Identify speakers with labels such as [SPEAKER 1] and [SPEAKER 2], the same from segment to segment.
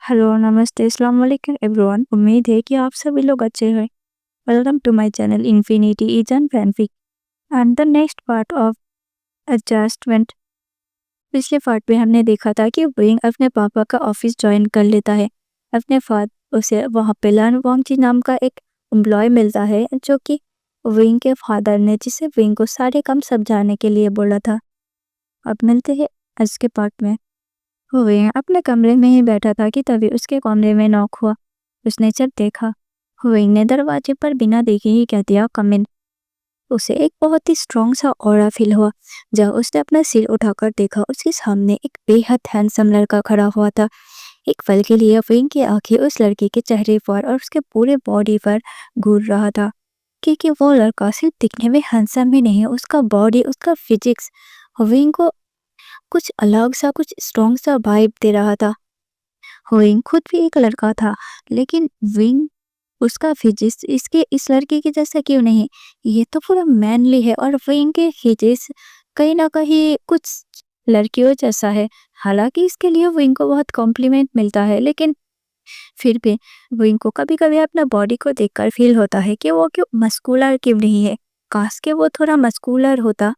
[SPEAKER 1] Hello, नमस्ते, अस्सलाम वालेकुम एवरीवन। उम्मीद है कि आप सभी लोग अच्छे हैं। Welcome to my channel infinity is an fanfic and the next part of adjustment. पिछले पार्ट में हमने देखा था कि विंग अपने पापा का ऑफिस ज्वाइन कर लेता है। अपने फादर उसे वहाँ पे लन वांगची नाम का एक एम्प्लॉय मिलता है जो कि विंग के फादर ने जिसे विंग को सारे काम समझाने के लिए बोला था। अब मिलते हैं आज के पार्ट में। हुवेंग अपने कमरे में ही बैठा था कि तभी उसके कमरे में नॉक हुआ। उसने जब देखा, हुवेंग ने दरवाजे पर बिना देखे ही कह दिया, कम इन। उसे एक बहुत ही स्ट्रॉन्ग सा ऑरा फील हुआ। जब उसने अपना सिर उठाकर देखा, उसके सामने एक बेहद हैंडसम लड़का खड़ा हुआ था। एक पल के लिए हुवेंग की आंखें उस लड़के के चेहरे पर और उसके पूरे बॉडी पर घूर रहा था, क्योंकि वो लड़का सिर्फ दिखने में हैंडसम ही नहीं, उसका बॉडी, उसका फिजिक्स हुवेंग को कुछ अलग सा, कुछ स्ट्रॉन्ग सा वाइब दे रहा था। हुइंग खुद भी एक लड़का था, लेकिन विंग उसका फिजिक्स इसके इस लड़के के जैसा क्यों नहीं? ये तो पूरा मैनली है और विंग के फिजिक्स कहीं ना कहीं कुछ लड़कियों जैसा है। हालांकि इसके लिए विंग को बहुत कॉम्प्लीमेंट मिलता है, लेकिन फिर भी विंग को कभी कभी अपना बॉडी को देखकर फील होता है कि वो क्यों मस्कुलर क्यों नहीं है। काश के वो थोड़ा मस्कुलर होता।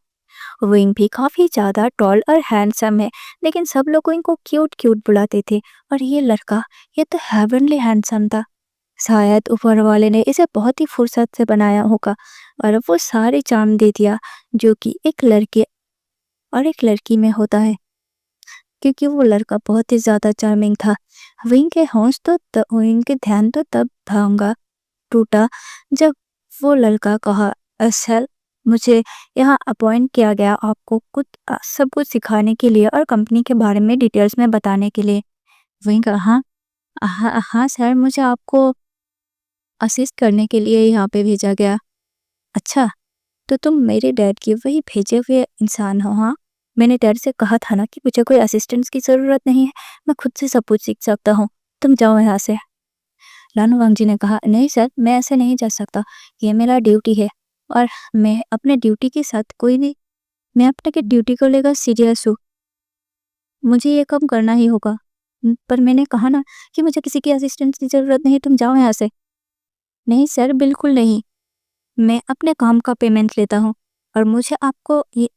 [SPEAKER 1] विंग भी काफी ज्यादा टॉल और हैंडसम है, लेकिन सब लोग इनको क्यूट क्यूट बुलाते थे। और ये लड़का, ये तो हेवनली हैंडसम था। शायद ऊपर वाले ने इसे बहुत ही फुर्सत से बनाया होगा और वो सारे चार्म दे दिया जो कि एक लड़के और एक लड़की में होता है, क्योंकि वो लड़का बहुत ही ज्यादा चार्मिंग था। विंग के ध्यान तो तब भांगा टूटा जब वो लड़का कहा, असल मुझे यहाँ अपॉइंट किया गया आपको कुछ सब कुछ सिखाने के लिए और कंपनी के बारे में डिटेल्स में बताने के लिए। वहीं कहा, हाँ हाँ हाँ सर, मुझे आपको असिस्ट करने के लिए यहाँ पे भेजा गया। अच्छा, तो तुम मेरे डैड के वही भेजे हुए इंसान हो? हाँ, मैंने डैड से कहा था ना कि मुझे कोई असिस्टेंस की ज़रूरत नहीं है, मैं खुद से सब कुछ सीख सकता हूँ। तुम जाओ यहाँ से। लानू वांगजी ने कहा, नहीं सर, मैं ऐसे नहीं जा सकता, ये मेरा ड्यूटी है और मैं अपने ड्यूटी के साथ कोई भी, मैं अपने ड्यूटी को लेकर सीरियस हूँ, मुझे ये काम करना ही होगा। पर मैंने कहा ना कि मुझे किसी की असिस्टेंस की ज़रूरत नहीं, तुम जाओ यहाँ से। नहीं सर, बिल्कुल नहीं, मैं अपने काम का पेमेंट लेता हूँ और मुझे आपको ये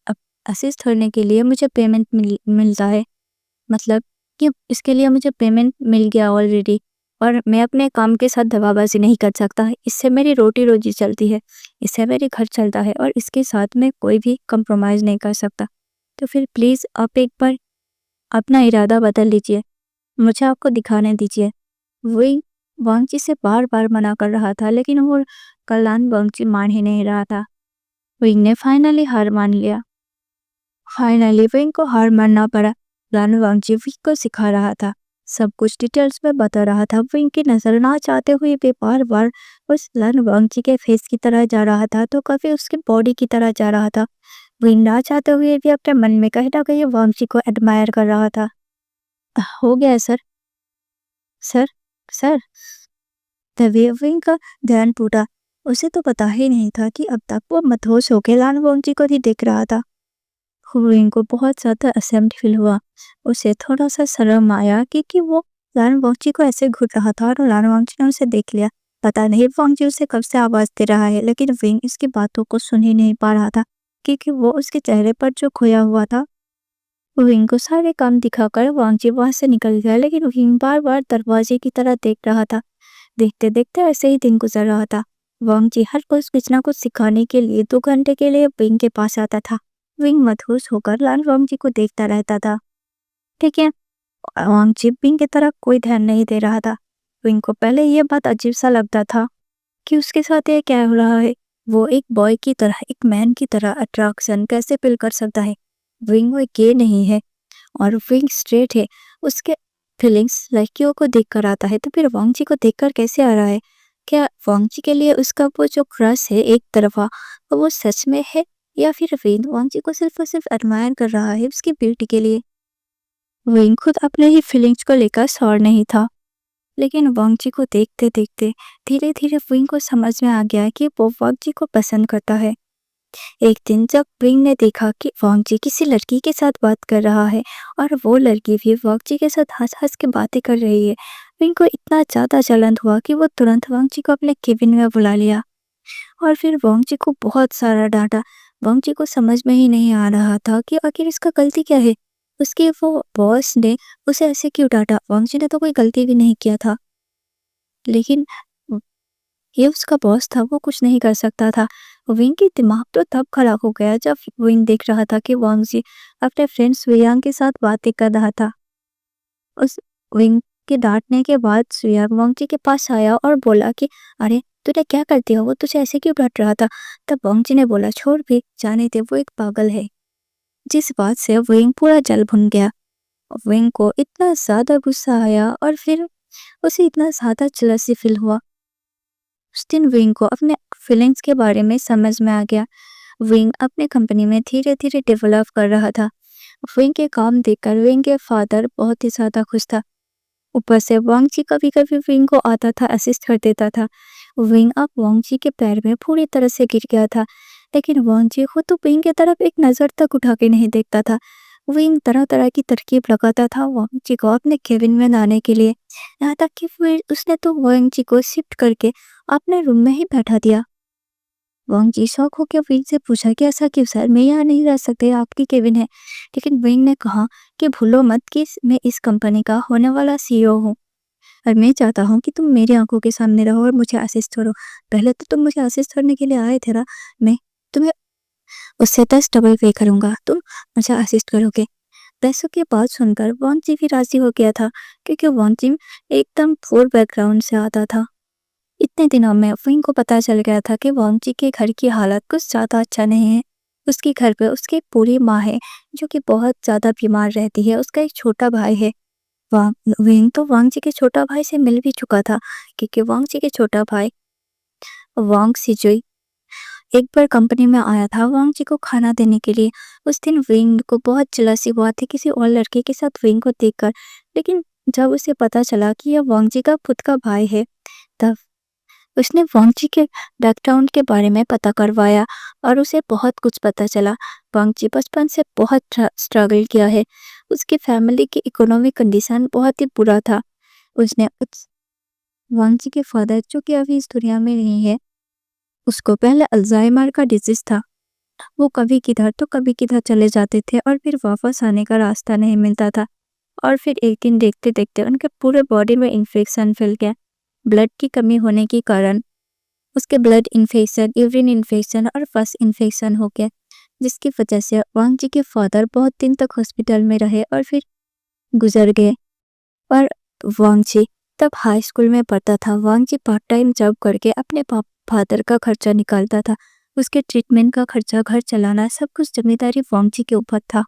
[SPEAKER 1] असिस्ट करने के लिए मुझे पेमेंट मिलता है, मतलब कि इसके लिए मुझे पेमेंट मिल गया ऑलरेडी और मैं अपने काम के साथ दगाबाजी नहीं कर सकता। इससे मेरी रोटी रोजी चलती है, इससे मेरे घर चलता है और इसके साथ मैं कोई भी कंप्रोमाइज़ नहीं कर सकता। तो फिर प्लीज़ आप एक बार अपना इरादा बदल लीजिए, मुझे आपको दिखाने दीजिए। वही वांगची से बार बार मना कर रहा था, लेकिन वो कल्याण वांगची मान ही नहीं रहा था। विंग ने फाइनली हार मान लिया। फाइनली विंग को हार मानना पड़ा। लान वांगची विंग को सिखा रहा था, सब कुछ डिटेल्स में बता रहा था। विंग की नजर ना चाहते हुए भी बार बार उस लान वांगची के फेस की तरह जा रहा था, तो कभी उसकी बॉडी की तरह जा रहा था। विंग ना चाहते हुए भी अपने मन में कहीं ना कहीं वांगची को एडमायर कर रहा था। हो गया सर, सर, सर। तभी विंग का ध्यान टूटा। उसे तो पता ही नहीं था कि अब तक वो मदहोश होकर लान वांगची को ही देख रहा था। विंग को बहुत ज़्यादा असेम्ड फील हुआ। उसे थोड़ा सा शर्म आया क्योंकि वो लान वांगची को ऐसे घूर रहा था और लान वांगची ने उसे देख लिया। पता नहीं वांगची उसे कब से आवाज़ दे रहा है, लेकिन विंग इसकी बातों को सुन ही नहीं पा रहा था, क्योंकि वो उसके चेहरे पर जो खोया हुआ था। विंग को सारे काम दिखाकर वांगची वहां से निकल गया, लेकिन विंग बार बार दरवाजे की तरह देख रहा था। देखते देखते ऐसे ही दिन गुजर रहा था। वांगची हर कुछ ना कुछ सिखाने के लिए 2 घंटे के लिए विंग के पास आता था। विंग मदहोश होकर लान वांगची को देखता रहता था। ठीक है, वांगची विंग की तरफ कोई ध्यान नहीं दे रहा था। विंग को पहले ये बात अजीब सा लगता था कि उसके साथ ये क्या हो रहा है। वो एक बॉय की तरह, एक मैन की तरह अट्रैक्शन कैसे फील कर सकता है? विंग वो गे नहीं है और विंग स्ट्रेट है। उसके फीलिंग्स लड़कियों को देखकर आता है, तो फिर वांगची को देखकर कैसे आ रहा है? क्या वांगची के लिए उसका वो जो क्रश है एक तरफा, वो सच में है, या फिर विंग वांगची को सिर्फ और सिर्फ एडमायर कर रहा है उसकी ब्यूटी के लिए? विंग खुद अपने ही फीलिंग्स को लेकर श्योर नहीं था, लेकिन वांगची को देखते देखते धीरे धीरे विंग को समझ में आ गया कि वो वांगची को पसंद करता है। एक दिन जब विंग ने देखा कि वांग जी किसी लड़की के साथ बात कर रहा है और वो लड़की भी वांग जी के साथ हंस हंस के बातें कर रही है, विंग को इतना ज्यादा जलन हुआ कि वो तुरंत वांग जी को अपने केबिन में बुला लिया और फिर वांग जी को बहुत सारा डांटा। वांग जी को समझ में ही नहीं आ रहा था कि आखिर इसका गलती क्या है। उसके वो बॉस ने उसे ऐसे क्यों डांटा। वांग जी ने तो कोई गलती भी नहीं किया था, लेकिन ये उसका बॉस था, वो कुछ नहीं कर सकता था। विंग की दिमाग तो तब खराब हो गया जब विंग देख रहा था कि वांग जी अपने फ्रेंड सुयांग के साथ बातें कर रहा था। उस विंग के डांटने के बाद सुयांग वांग जी के पास आया और बोला कि अरे तूने क्या कर दिया, वो तुझे ऐसे क्यों डांट रहा था। तब वांग जी ने बोला छोड़ भी जाने दे, वो एक पागल है। जिस बात से विंग पूरा जल भुन गया। विंग को इतना ज्यादा गुस्सा आया और फिर उसे इतना ज्यादा जलसी फील हुआ। उस दिन विंग को अपने फीलिंग्स के बारे में समझ में आ गया। विंग अपने कंपनी में धीरे धीरे डेवलप कर रहा था। विंग के काम देखकर विंग के फादर बहुत ही ज्यादा खुश था। ऊपर से वांग जी कभी कभी विंग को आता था, असिस्ट कर देता था। विंग अब वांग जी के पैर में पूरी तरह से गिर गया था, लेकिन वांग जी खुद तो विंग की तरफ एक नजर तक उठा के नहीं देखता था। विंग तरह तरह की तरकीब लगाता था वांग जी को अपने केबिन में लाने के लिए, यहाँ तक कि फिर उसने तो वांग जी को शिफ्ट करके अपने रूम में ही बैठा दिया। वांग जी शौक होकर विंग से पूछा कि ऐसा क्यों सर, मैं यहाँ नहीं रह सकते, आपकी केबिन है। लेकिन विंग ने कहा कि भूलो मत कि मैं इस कंपनी का होने वाला सीईओ हूँ और मैं चाहता हूँ कि तुम मेरी आंखों के सामने रहो और मुझे असिस्ट करो। पहले तो तुम मुझे असिस्ट करने के लिए आए थे ना, मैं तुम्हें उससे 10 डबल पे करूंगा, तुम मुझे असिस्ट करोगे। पैसों की बात सुनकर वांग जी भी राजी हो गया था, क्योंकि वांग जी एकदम पुअर बैकग्राउंड से आता था। इतने दिनों में विंग को पता चल गया था कि वांग जी के घर की हालत कुछ ज्यादा अच्छा नहीं है। उसके घर पे उसकी पूरी माँ है जो कि बहुत ज्यादा बीमार रहती है। उसका एक छोटा भाई है। विंग तो वांग जी के छोटा भाई से मिल भी चुका था, क्योंकि वांग जी के छोटा भाई वांग सिजुई एक बार कंपनी में आया था वांग जी को खाना देने के लिए। उस दिन विंग को बहुत जलसी हुआ थी किसी और लड़के के साथ विंग को देखकर, लेकिन जब उसे पता चला कि यह वांग जी का खुद का भाई है, तब उसने वांग जी के बैकग्राउंड के बारे में पता करवाया और उसे बहुत कुछ पता चला। वांग जी बचपन से बहुत स्ट्रगल किया है। उसकी फैमिली की इकोनॉमिक कंडीशन बहुत ही बुरा था। उसने वांग जी के फादर, जो कि अभी इस दुनिया में नहीं है, उसको पहले अल्जाइमर का डिजीज था। वो कभी किधर तो कभी किधर चले जाते थे और फिर वापस आने का रास्ता नहीं मिलता था। और फिर एक दिन देखते देखते उनके पूरे बॉडी में इन्फेक्शन फैल गया। ब्लड की कमी होने के कारण उसके ब्लड इन्फेक्शन, यूरिन इन्फेक्शन और फस इन्फेक्शन हो गया, जिसकी वजह से वांग जी के फादर बहुत दिन तक हॉस्पिटल में रहे और फिर गुजर गए। और वांग जी तब हाई स्कूल में पढ़ता था। वांग जी पार्ट टाइम जॉब करके अपने फादर का खर्चा निकालता था। उसके ट्रीटमेंट का खर्चा, घर चलाना, सब कुछ जिम्मेदारी वांग जी के ऊपर था।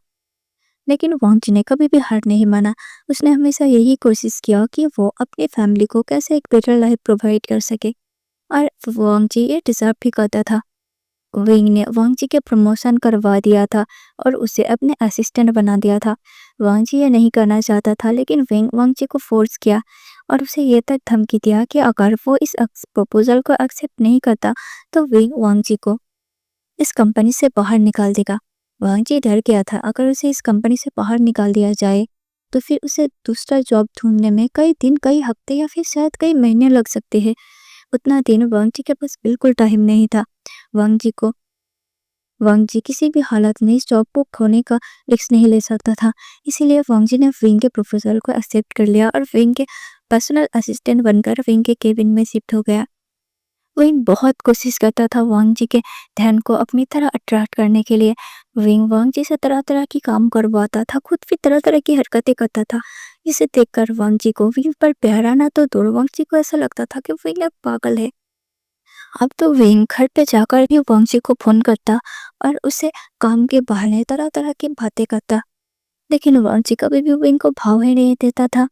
[SPEAKER 1] लेकिन वांग जी ने कभी भी हार नहीं माना। उसने हमेशा यही कोशिश किया कि वो अपनी फैमिली को कैसे एक बेटर लाइफ प्रोवाइड कर सके, और वांग जी ये डिजर्व भी करता था। विंग ने वांग जी के प्रमोशन करवा दिया था और उसे अपने असिस्टेंट बना दिया था। वांग जी ये नहीं करना चाहता था, लेकिन विंग वांग जी को फोर्स किया और उसे ये तक धमकी दिया कि अगर वो इस प्रपोजल को एक्सेप्ट नहीं करता तो विंग वांग जी को इस कंपनी से बाहर निकाल देगा। वांग जी डर गया था, अगर उसे इस कंपनी से बाहर निकाल दिया जाए तो फिर उसे दूसरा जॉब ढूंढने में कई दिन, कई हफ्ते या फिर शायद कई महीने लग सकते हैं। उतना दिन वांग जी के पास बिल्कुल टाइम नहीं था। वांग जी किसी भी हालत में इस जॉब को खोने का रिस्क नहीं ले सकता था। इसीलिए वांग जी ने विंग के प्रपोजल को एक्सेप्ट कर लिया और विंग के पर्सनल असिस्टेंट बनकर विंग के केबिन में शिफ्ट हो गया। विंग बहुत कोशिश करता था वांग जी के ध्यान को अपनी तरह अट्रैक्ट करने के लिए। विंग वांग जी से तरह तरह की काम करवाता था, खुद भी तरह तरह की हरकतें करता था। इसे देखकर वांग जी को विंग पर प्यार आना तो दूर, वांग जी को ऐसा लगता था कि विंग एक पागल है। अब तो विंग घर पे जाकर भी वांग जी को फोन करता और उसे काम के बहाने तरह तरह की बातें करता, लेकिन वांग जी कभी भी विंग को भाव ही नहीं देता था।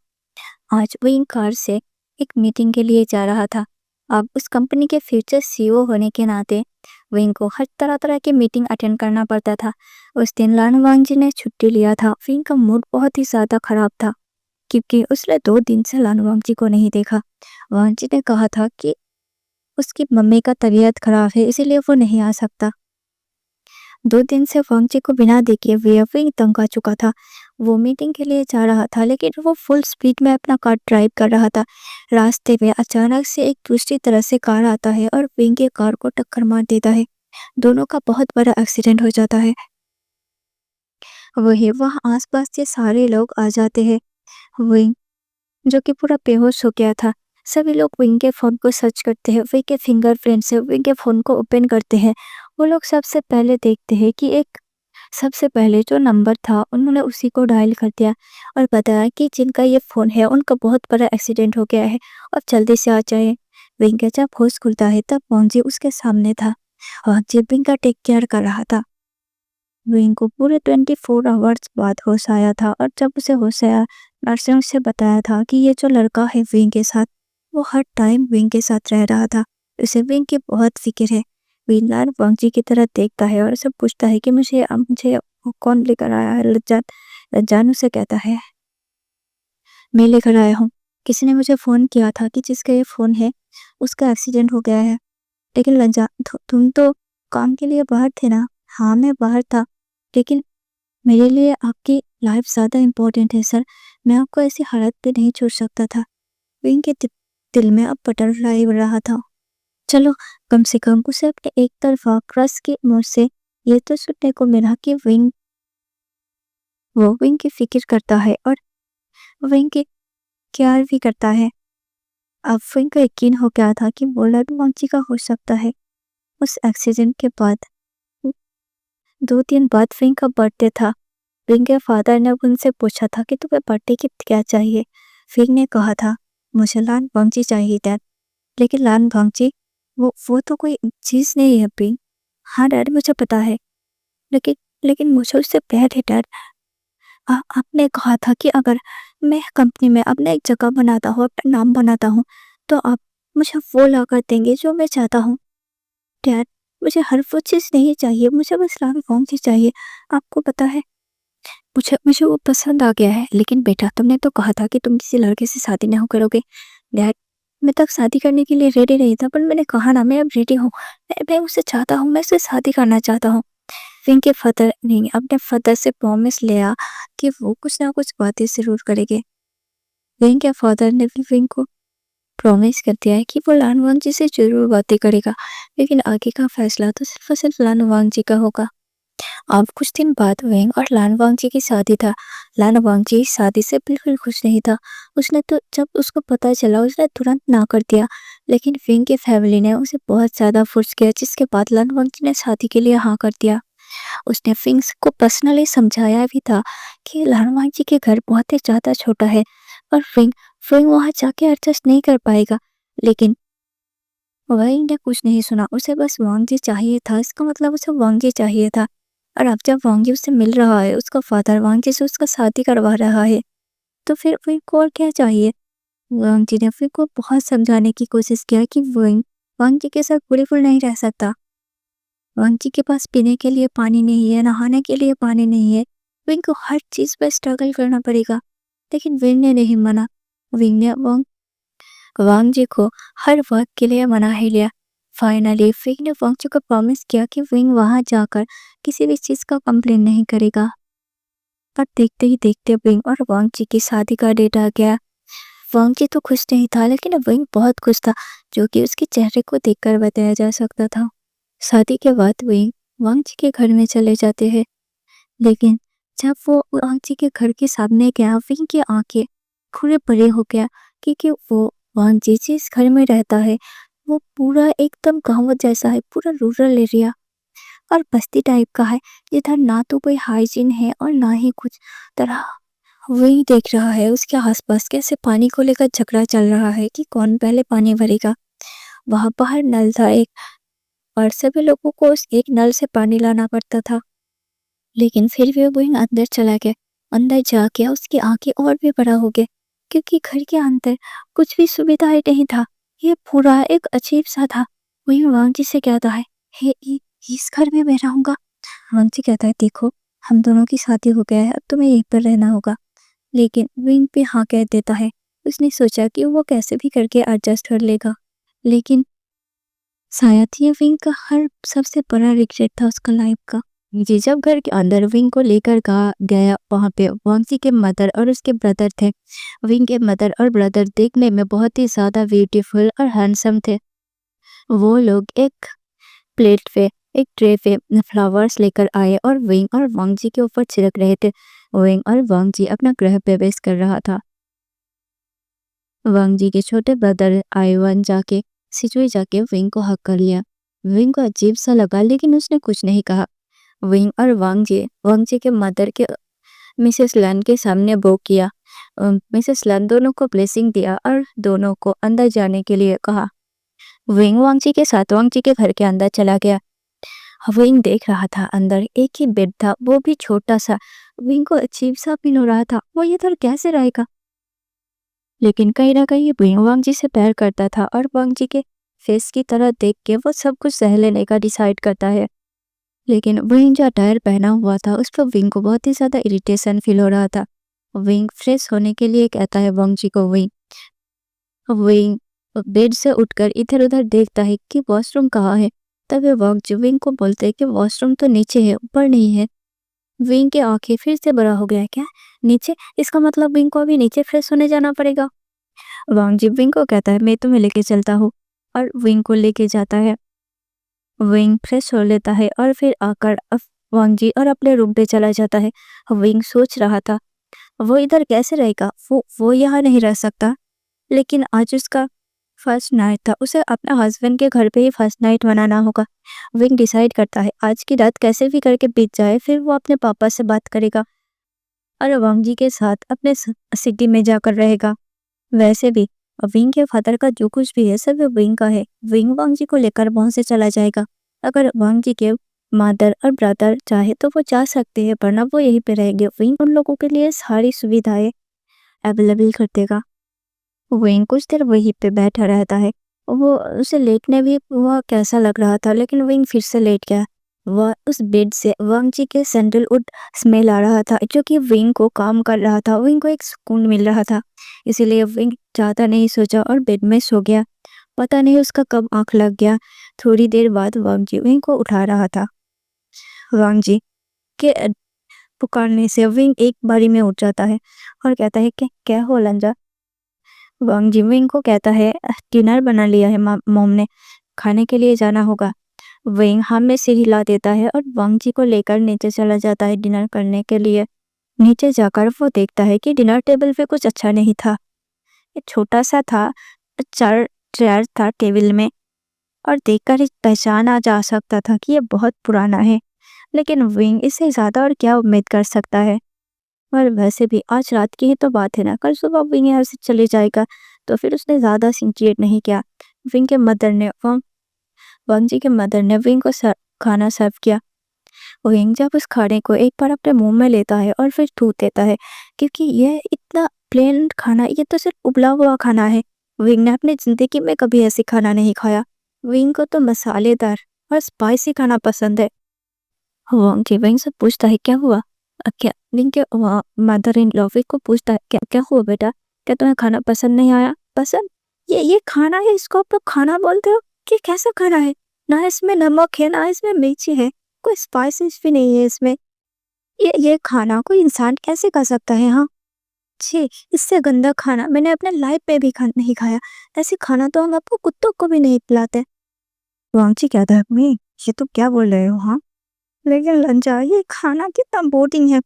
[SPEAKER 1] आज विंग कार से एक मीटिंग के लिए जा रहा था। अब उस कंपनी के फ्यूचर सीईओ होने के नाते विंग को हर तरह तरह की मीटिंग अटेंड करना पड़ता था। उस दिन लान वांग जी ने छुट्टी लिया था। विंग का मूड बहुत ही ज्यादा खराब था, क्योंकि उसने 2 दिन से लान वांग जी को नहीं देखा। वांग जी ने कहा था कि उसकी मम्मी का तबीयत खराब है, इसीलिए वो नहीं आ सकता। 2 दिन से वांगजी को बिना देखे विंग तंग आ चुका था। वो मीटिंग के लिए जा रहा था, लेकिन वो फुल स्पीड में अपना कार ड्राइव कर रहा था। रास्ते में अचानक से एक दूसरी तरह से कार आता है और विंग के कार को टक्कर मार देता है। दोनों का बहुत बड़ा एक्सीडेंट हो जाता है। वही वहाँ आसपास के सारे लोग आ जाते हैं। विंग, जो कि पूरा बेहोश हो गया था, सभी लोग विंग के फोन को सर्च करते हैं। विंग के फिंगरप्रिंट से विंग के फोन को ओपन करते हैं। वो लोग सबसे पहले देखते हैं कि एक सबसे पहले जो नंबर था उन्होंने उसी को डायल कर दिया और बताया कि जिनका ये फ़ोन है उनका बहुत बड़ा एक्सीडेंट हो गया है और जल्दी से आ जाए। विंग का जब होश खुलता है तब वांगजी उसके सामने था। वांगजी विंग का टेक केयर कर रहा था। विंग को पूरे 24 आवर्स बाद होश आया था और जब उसे होश आया, नर्स ने उसे बताया था कि ये जो लड़का है विंग के साथ, वो हर टाइम विंग के साथ रह रहा था। उसे विंग की बहुत फिक्र है। विनलान वांगजी की तरह देखता है और उसे पूछता है कि मुझे वो कौन लेकर आया है। लज्जान उसे कहता है, मैं लेकर आया हूँ। किसी ने मुझे फ़ोन किया था कि जिसका ये फ़ोन है उसका एक्सीडेंट हो गया है। लेकिन लज्जा, तुम तो काम के लिए बाहर थे ना? हाँ, मैं बाहर था, लेकिन मेरे लिए आपकी लाइफ ज़्यादा इम्पोर्टेंट है सर। मैं आपको ऐसी हालत पे नहीं छोड़ सकता था। विंग के दिल में अब बटरफ्लाई उड़ रहा था। चलो, कम से कम उसे अपने एक तरफा क्रश के मुंह से ये तो सुनने को मिला कि वो विंग की फिक्र करता है और विंग की केयर भी करता है। अब विंग को यकीन हो गया था कि वो लड़का वांगजी का हो सकता है। उस एक्सीडेंट के बाद 2 दिन बाद विंग का बर्थडे था। विंग के फादर ने उनसे पूछा था कि तुम्हें बर्थडे गिफ्ट क्या चाहिए। विंग ने कहा था, मुझे लान वांगजी चाहिए डैड। लेकिन लान वांगजी, वो तो कोई चीज़ नहीं है विंग। हाँ डैड, मुझे पता है, लेकिन लेकिन मुझे उससे प्यार है डैड। आपने कहा था कि अगर मैं कंपनी में अपना एक जगह बनाता हूँ, अपना नाम बनाता हूँ, तो आप मुझे वो ला कर देंगे जो मैं चाहता हूँ। डैड, मुझे हर वो चीज़ नहीं चाहिए, मुझे बस लान वांगजी चाहिए। आपको पता है, मुझे मुझे वो पसंद आ गया है। लेकिन बेटा, तुमने तो कहा था कि तुम किसी लड़के से शादी नहीं करोगे। डैड, मैं तक शादी करने के लिए रेडी नहीं था, पर मैंने कहा ना, मैं अब रेडी हूँ। मैं उसे चाहता हूँ, मैं उससे शादी करना चाहता हूँ। विंग के फादर ने अपने फादर से प्रॉमिस लिया कि वो कुछ ना कुछ बातें ज़रूर करेंगे। विंग के फादर ने भी विंग को प्रॉमिस कर दिया है कि वो लान वांगजी से ज़रूर बातें करेगा, लेकिन आगे का फैसला तो सिर्फ और सिर्फ लान वांगजी का होगा। अब कुछ दिन बाद विंग और लान वांगजी की शादी था। लान वांगजी इस शादी से बिल्कुल खुश नहीं था। उसने तो जब उसको पता चला उसने तुरंत ना कर दिया। लेकिन विंग की फैमिली ने उसे बहुत ज़्यादा फोर्स किया, जिसके बाद लान वांगजी ने शादी के लिए हाँ कर दिया। उसने फिंग्स को पर्सनली समझाया भी था कि लान जी के घर बहुत ही ज़्यादा छोटा है और फिंग फिंग वहाँ जाके एडजस्ट नहीं कर पाएगा। लेकिन विंग ने कुछ नहीं सुना। उसे बस वांगजी चाहिए था। इसका मतलब उसे वांगजी चाहिए था। और अब जब वांगजी उससे मिल रहा है, उसका फादर वांगजी से उसका शादी करवा रहा है, तो फिर विंग को और क्या चाहिए। वांगजी ने फिंग को बहुत समझाने की कोशिश किया कि विंग वांगजी के साथ बिल्कुल नहीं रह सकता। वांगजी के पास पीने के लिए पानी नहीं है, नहाने के लिए पानी नहीं है। विंग को हर चीज़ पर स्ट्रगल करना पड़ेगा। लेकिन विंग ने नहीं माना। विंग ने वांगजी को हर वक्त के लिए मना ही लिया। फाइनली विंग ने वांगजी को प्रॉमिस किया कि विंग वहां जाकर किसी भी चीज़ का कंप्लेन नहीं करेगा। पर देखते ही देखते विंग और वांगजी की शादी का डेट आ गया। वांगजी तो खुश नहीं था, लेकिन विंग बहुत खुश था, जो कि उसके चेहरे को देखकर बताया जा सकता था। शादी के बाद विंग वांगजी के घर में चले जाते हैं। लेकिन जब वो वांगजी के घर के सामने गया, विंग की आंखें खुले परे हो गया, क्योंकि वो वांगजी जिस घर में रहता है वो पूरा एकदम गांव जैसा है, पूरा रूरल एरिया और बस्ती टाइप का है, जिधर ना तो कोई हाइजीन है और ना ही कुछ तरह। वही देख रहा है उसके आसपास कैसे पानी को लेकर झगड़ा चल रहा है कि कौन पहले पानी भरेगा। वहां बाहर नल था एक, और सभी लोगों को उस एक नल से पानी लाना पड़ता था। लेकिन फिर भी वो अंदर चला गया। अंदर जाके उसकी आंखें और भी बड़ा हो गए, क्योंकि घर के अंदर कुछ भी सुविधाएं नहीं था। ये पूरा एक अजीब सा था। वही वांगजी से कहता है, हे इस घर में मैं रहूंगा। वांगजी कहता है, देखो, हम दोनों की शादी हो गया है, अब तुम्हें यहीं पर रहना होगा। लेकिन विंग पे हाँ कह देता है। उसने सोचा कि वो कैसे भी करके एडजस्ट कर लेगा। लेकिन शायद ये विंग का हर सबसे बड़ा रिग्रेट था उसका लाइफ का। जी, जब घर के अंदर विंग को लेकर कहा गया, वहाँ पे वांगजी के मदर और उसके ब्रदर थे। विंग के मदर और ब्रदर देखने में बहुत ही ज़्यादा ब्यूटीफुल और हैंडसम थे। वो लोग एक प्लेट पे, एक ट्रे पे फ्लावर्स लेकर आए और विंग और वांगजी के ऊपर छिड़क रहे थे। विंग और वांगजी अपना गृह प्रवेश कर रहा था। वांगजी के छोटे ब्रदर आइवन जाके सिचुई जाके विंग को हक कर लिया। विंग को अजीब सा लगा, लेकिन उसने कुछ नहीं कहा। विंग और वांगजी वांगजी के मदर के मिसेस लन के सामने बो किया। मिसेस लन दोनों को ब्लेसिंग दिया और दोनों को अंदर जाने के लिए कहा। विंग वांगजी के साथ वांगजी के घर के अंदर चला गया। विंग देख रहा था, अंदर एक ही बेड था, वो भी छोटा सा। विंग को अजीब सा फील हो रहा था, वो इधर कैसे रहेगा। लेकिन कहीं ना कहीं विंग वांगजी से प्यार करता था और वांगजी के फेस की तरह देख के वो सब कुछ सह लेने का डिसाइड करता है। लेकिन विंग जो अटायर पहना हुआ था, उस पर विंग को बहुत ही ज़्यादा इरिटेशन फील हो रहा था। विंग फ्रेश होने के लिए कहता है वांगजी को। विंग विंग बेड से उठकर इधर उधर देखता है कि वॉशरूम कहाँ है। तब वांगजी विंग को बोलते हैं कि वॉशरूम तो नीचे है, ऊपर नहीं है। विंग की आंखें फिर से बड़ा हो गया। क्या नीचे? इसका मतलब विंग को अभी नीचे फ्रेश होने जाना पड़ेगा। वांगजी विंग को कहता है मैं तुम्हें लेके चलता हूँ, और विंग को लेके जाता है। विंग फ्रेश हो लेता है और फिर आकर वांगजी और अपने रूम पे चला जाता है। विंग सोच रहा था वो इधर कैसे रहेगा, वो यहाँ नहीं रह सकता। लेकिन आज उसका फर्स्ट नाइट था, उसे अपना हस्बैंड के घर पे ही फर्स्ट नाइट मनाना होगा। विंग डिसाइड करता है आज की रात कैसे भी करके बीत जाए, फिर वो अपने पापा से बात करेगा और वांगजी के साथ अपने सिटी में जाकर रहेगा। वैसे भी विंग के फादर का जो कुछ भी है सब विंग का है। विंग वांगजी को लेकर वहां से चला जाएगा। अगर वांगजी के मदर और ब्रदर चाहे तो वो जा सकते हैं, वरना वो यहीं पे रहेंगे। विंग उन लोगों के लिए सारी सुविधाएं अवेलेबल कर देगा। विंग कुछ देर वहीं पे बैठा रहता है। वो उसे लेटने भी वह कैसा लग रहा था, लेकिन विंग फिर से लेट गया। वह उस बेड से वांगजी के सैंडलवुड स्मेल आ रहा था, जो कि विंग को काम कर रहा था। विंग को एक सुकून मिल रहा था, इसीलिए विंग ज़्यादा नहीं सोचा और बेड में सो गया। पता नहीं उसका कब आंख लग गया। थोड़ी देर बाद वांगजी विंग को उठा रहा था। वांगजी के पुकारने से विंग एक बारी में उठ जाता है और कहता है कि क्या हो लंजा। वांगजी विंग को कहता है डिनर बना लिया है मॉम ने, खाने के लिए जाना होगा। विंग हाँ में सिर हिला देता है और वांगजी को लेकर नीचे चला जाता है डिनर करने के लिए। नीचे जाकर वो देखता है कि डिनर टेबल पे कुछ अच्छा नहीं था। ये छोटा सा था, 4 चेयर था टेबल में, और देखकर ही पहचान आ जा सकता था कि ये बहुत पुराना है। लेकिन विंग इससे ज़्यादा और क्या उम्मीद कर सकता है। और वैसे भी आज रात की ही तो बात है ना, कल सुबह विंग यहाँ से चले जाएगा, तो फिर उसने ज़्यादा सिंसियर नहीं किया। विंग के मदर ने वांगजी के मदर ने विंग को खाना सर्व किया। विंग जब उस खाने को एक बार अपने मुंह में लेता है और फिर थूक देता है, क्योंकि यह इतना प्लेन खाना, ये तो सिर्फ उबला हुआ खाना है। विंग ने अपनी जिंदगी में कभी ऐसी खाना नहीं खाया। विंग को तो मसालेदार और स्पाइसी खाना पसंद है। वांगजी विंग से पूछता है क्या हुआ। क्या विंग के मदर इन लॉ विंग को पूछता है क्या क्या हुआ बेटा, क्या तुम्हें खाना पसंद नहीं आया? पसंद? ये खाना है, इसको आप लोग खाना बोलते हो? कि कैसा खाना है, ना इसमें नमक है ना इसमें मिर्ची है, कोई स्पाइसेस भी नहीं है इसमें। ये खाना कोई इंसान कैसे खा सकता है? हाँ छी, इससे गंदा खाना मैंने अपने लाइफ में भी नहीं खाया। ऐसे खाना तो हम आपको कुत्तों को भी नहीं खिलाते। वांगची कहता है मैं ये तो क्या बोल रहे हो? हाँ लेकिन लंजा ये खाना कितना बोरिंग है।